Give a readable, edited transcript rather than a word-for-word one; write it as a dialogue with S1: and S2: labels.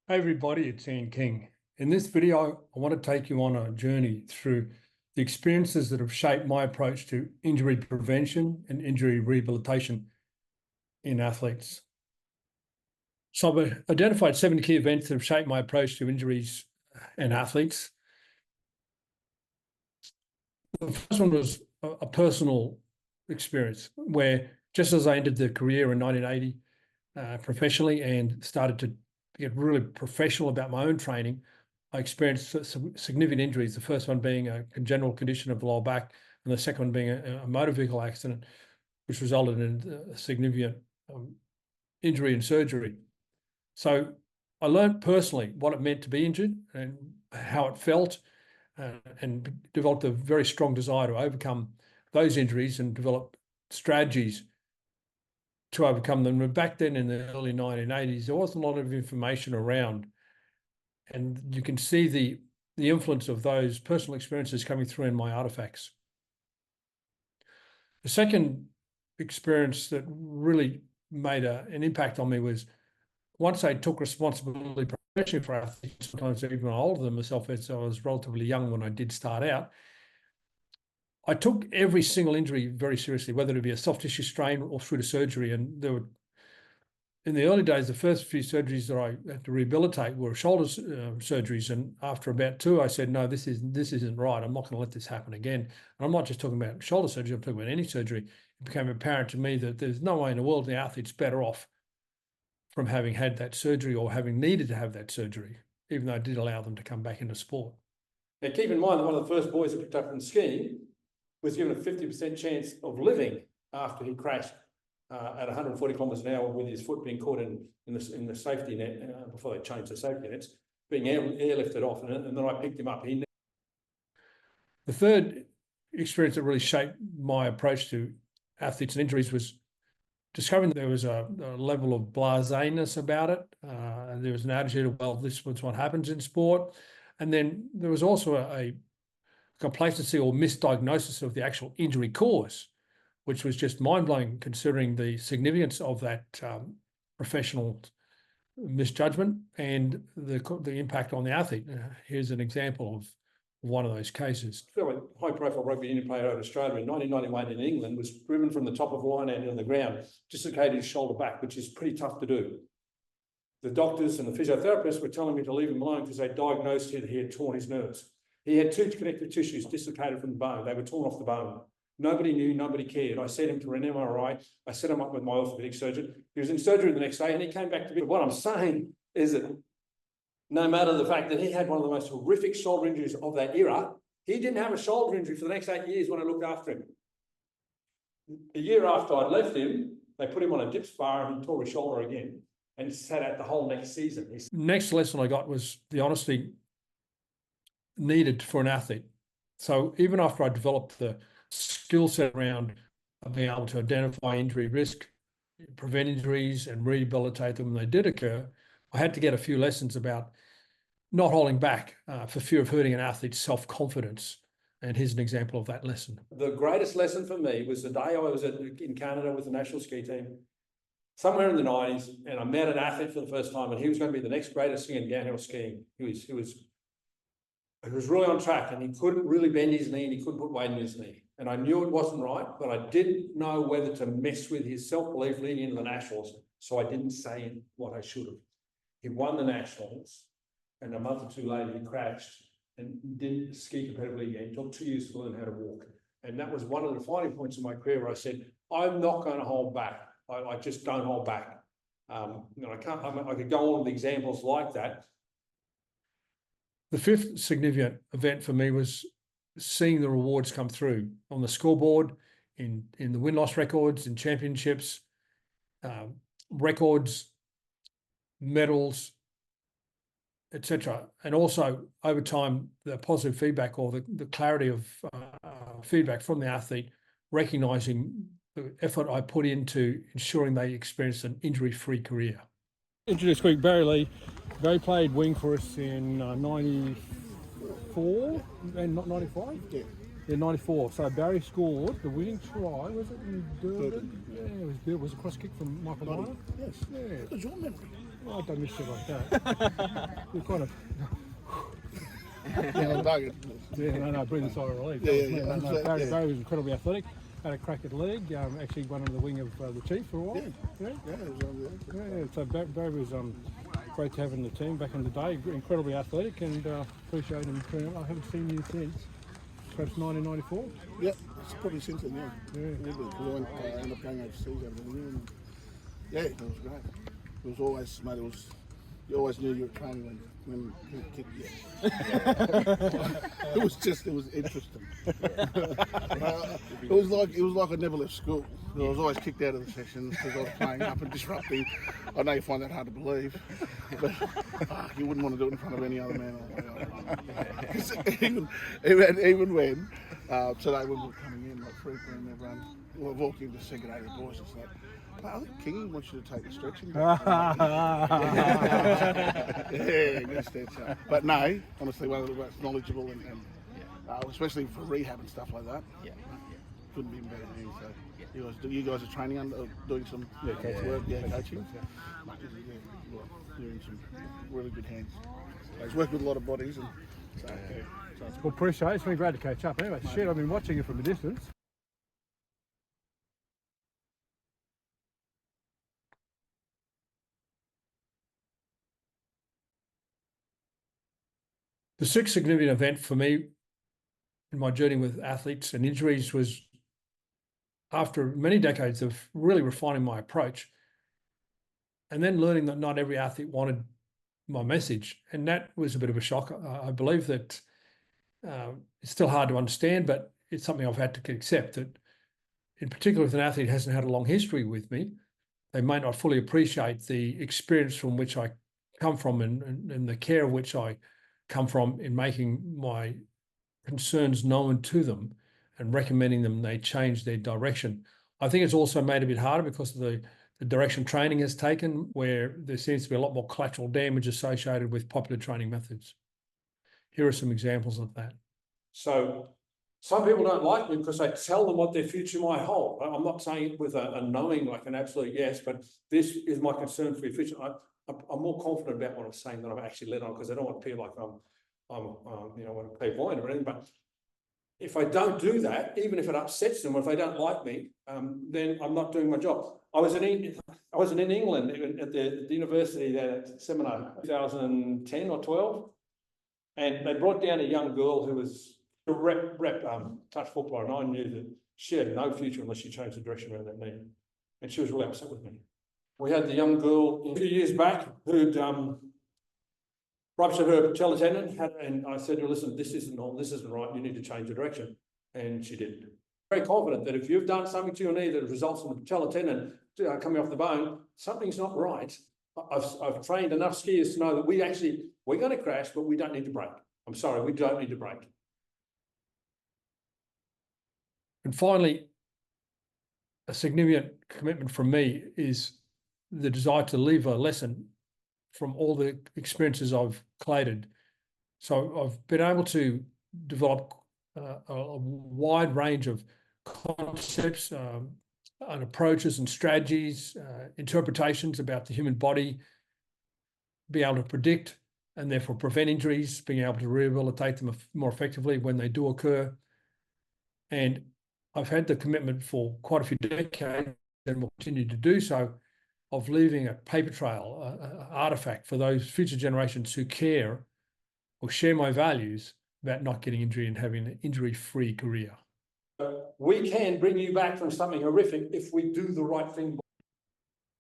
S1: Hey everybody, it's Ian King. In this video, I want to take you on a journey through the experiences that have shaped my approach to injury prevention and injury rehabilitation in athletes. So I've identified 7 key events that have shaped my approach to injuries and athletes. The first one was a personal experience where just as I entered the career in 1980 professionally and started to get really professional about my own training, I experienced some significant injuries. The first one being a congenital condition of the lower back, and the second one being a motor vehicle accident, which resulted in a significant injury and surgery. So I learned personally what it meant to be injured and how it felt, and developed a very strong desire to overcome those injuries and develop strategies to overcome them. But back then in the early 1980s, there wasn't a lot of information around. And you can see the influence of those personal experiences coming through in my artifacts. The second experience that really made an impact on me was once I took responsibility professionally for athletes, sometimes even older than myself, as I was relatively young when I did start out, I took every single injury very seriously, whether it be a soft tissue strain or through to surgery. And there were, in the early days, the first few surgeries that I had to rehabilitate were shoulder surgeries. And after about 2, I said, no, this isn't right. I'm not going to let this happen again. And I'm not just talking about shoulder surgery, I'm talking about any surgery. It became apparent to me that there's no way in the world the athlete's better off from having had that surgery or having needed to have that surgery, even though it did allow them to come back into sport. Now, keep in mind that one of the first boys I picked up from skiing was given a 50% chance of living after he crashed at 140 kilometres an hour with his foot being caught in the safety net before they changed the safety nets, being airlifted off, and then I picked him up. The third experience that really shaped my approach to athletes and injuries was discovering that there was a level of blaseness about it. There was an attitude of, well, this was what happens in sport. And then there was also a complacency or misdiagnosis of the actual injury cause, which was just mind-blowing considering the significance of that professional misjudgment and the impact on the athlete. Here's an example of one of those cases. A high-profile rugby union player out of Australia in 1991 in England was driven from the top of a line out on the ground, dislocated his shoulder back, which is pretty tough to do. The doctors and the physiotherapists were telling me to leave him alone because they diagnosed that he had torn his nerves. He had 2 connective tissues dislocated from the bone. They were torn off the bone. Nobody knew, nobody cared. I sent him to an MRI. I set him up with my orthopedic surgeon. He was in surgery the next day and he came back to me. What I'm saying is that no matter the fact that he had one of the most horrific shoulder injuries of that era, he didn't have a shoulder injury for the next 8 years when I looked after him. A year after I'd left him, they put him on a dip spar and he tore his shoulder again and sat out the whole next season. Next lesson I got was the honesty needed for an athlete. So even after I developed the skill set around being able to identify injury risk, prevent injuries and rehabilitate them when they did occur, I had to get a few lessons about not holding back for fear of hurting an athlete's self-confidence. And here's an example of that lesson. The greatest lesson for me was the day I was in Canada with the national ski team, somewhere in the 90s, and I met an athlete for the first time, and he was going to be the next greatest thing in downhill skiing. He was really on track, and he couldn't really bend his knee, and he couldn't put weight in his knee. And I knew it wasn't right, but I didn't know whether to mess with his self-belief leading into the nationals, so I didn't say what I should have. He won the nationals, and a month or 2 later, he crashed and didn't ski competitively again. It took 2 years to learn how to walk. And that was one of the defining points in my career where I said, I'm not going to hold back. I just don't hold back. I could go on with examples like that. The fifth significant event for me was seeing the rewards come through on the scoreboard, in the win-loss records, in championships, records, medals, etc. And also over time, the positive feedback or the clarity of feedback from the athlete, recognizing the effort I put into ensuring they experience an injury-free career. Introduce quick Barry Lee. Barry played wing for us in 94 and not 95?
S2: Yeah.
S1: Yeah, 94. So Barry scored the winning try, was it in Durban? Yeah, it was a cross kick from Michael Miner.
S2: Yes.
S1: Yeah.
S2: Good your memory.
S1: I don't miss shit like that. You're kind of... breathe a sigh of relief. Barry was incredibly athletic. Had a crack at leg. Actually went under the wing of the chief for a while. So Barry was great to have in the team back in the day. Incredibly athletic, and appreciate him. I haven't seen you since perhaps 1994.
S2: Yeah, it's probably since then. Yeah. I ended up going overseas over there. Yeah, it was great. It was always, mate. You always knew you were training when he kicked you. It was interesting. It was like I never left school. I was always kicked out of the sessions because I was playing up and disrupting. I know you find that hard to believe, but you wouldn't want to do it in front of any other man. even when today when we were coming in, like frequently, and everyone we were walking to second A, the boys was like, I think Kingy wants you to take the stretching. Good stretch. But no, honestly, one of the most knowledgeable and especially for rehab and stuff like that. Yeah. Couldn't be better than you. So you guys are training under doing some coaching. Doing some really good hands. He's worked with a lot of bodies and
S1: well, appreciate it. It's been great to catch up. Anyway, shit, I've been watching you from a distance. The sixth significant event for me in my journey with athletes and injuries was after many decades of really refining my approach and then learning that not every athlete wanted my message. And that was a bit of a shock. I believe that it's still hard to understand, but it's something I've had to accept, that in particular, if an athlete hasn't had a long history with me, they may not fully appreciate the experience from which I come from and the care of which I come from in making my concerns known to them and recommending them they change their direction. I think it's also made it a bit harder because of the direction training has taken, where there seems to be a lot more collateral damage associated with popular training methods. Here are some examples of that. So some people don't like me because I tell them what their future might hold. I'm not saying it with a knowing, like an absolute yes, but this is my concern for your future. I'm more confident about what I'm saying than I'm actually let on, because I don't want to appear like I'm want to clairvoyant or anything. But if I don't do that, even if it upsets them, or if they don't like me, then I'm not doing my job. I was in England at the university there at seminar 2010 or 12, and they brought down a young girl who was a rep touch footballer, and I knew that she had no future unless she changed the direction around that knee, and she was really upset with me. We had the young girl a few years back who'd ruptured her patella tendon, and I said to her, listen, this isn't right, you need to change the direction. And she did. Very confident that if you've done something to your knee that results in the patella tendon coming off the bone, something's not right. I've trained enough skiers to know that we're going to crash, but we don't need to brake. I'm sorry, we don't need to brake. And finally, a significant commitment from me is the desire to leave a lesson from all the experiences I've collated. So I've been able to develop a wide range of concepts and approaches and strategies, interpretations about the human body, be able to predict and therefore prevent injuries, being able to rehabilitate them more effectively when they do occur. And I've had the commitment for quite a few decades, and will continue to do so, of leaving a paper trail, an artifact for those future generations who care or share my values about not getting injury and having an injury-free career. We can bring you back from something horrific if we do the right thing.